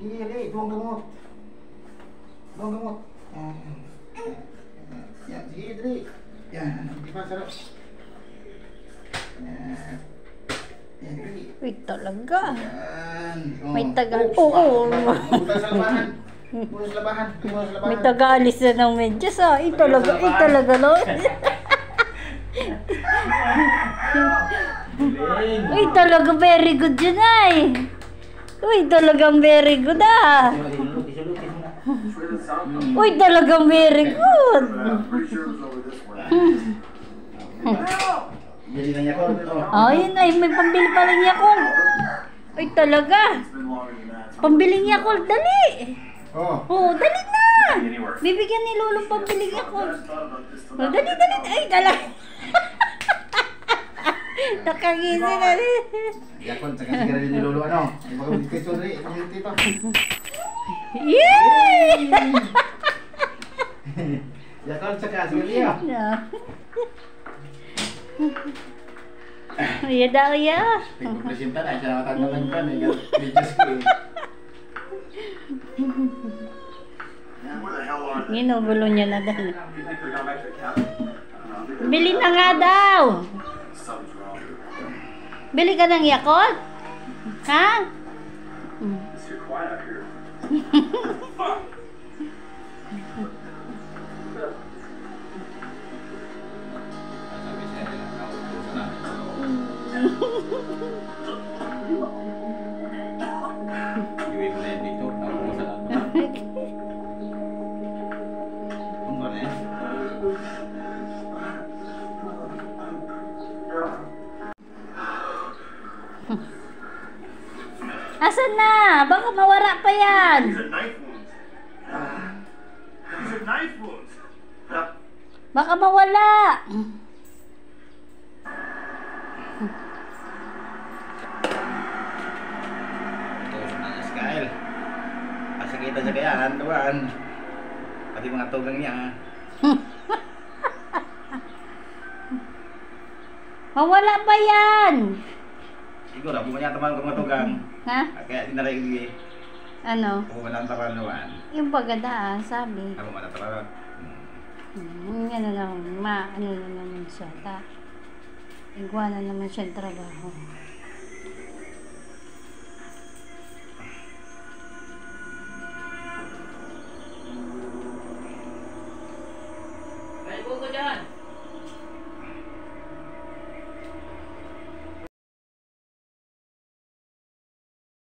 Gili, buang gamot. Buang gamot. Yan, sige, dali. Yan, di ba, sarap. Yan. Yan, dali. Uy, talaga. Yan. May tagal. Oo. Muna sa labahan. Muna sa labahan. Muna sa labahan. May taga-alis na ng medyas ah. Talaga no. Uy, talaga very good yun ay. Uy, talagang very good ah. Uy, talagang very good. Oh, yun ay, may pambili pa rin Yakult. Uy, talaga. Pambiling Yakult, dali. Oh, dali na. Bibigyan ni Lolo pambiling Yakult. Oh, dali. Ay, talaga. Nakangisi na rin. Yakult, saka sigara ni Lolo, ano? Ay, baka dito, dali. Dito. Yay! Yakult, saka sigara niya. Iya daw ya. Nagpresenta na, siya nakatanda lang ka. Medyo ko eh. Ginugulo niya na dahil. Bili na nga daw. Bili ka ng Yakult? Ha? Iwi mo na yan dito. Nakuha sa lahat. Ano ba na yan? Asan na? Baka mawara pa yan. Baka mawala. Kyle, kasi kita sa kayaan, doon. Pati mga tugang niya. Mawala pa yan. Siguro, bumanya teman ko mga tugang. Ha? Kaya tinaray ko Ano? kung walang tapan naman. Yung paganda sabi. Ako matatapan. Ano lang, ano na naman siya. Igwa na naman siya trabaho.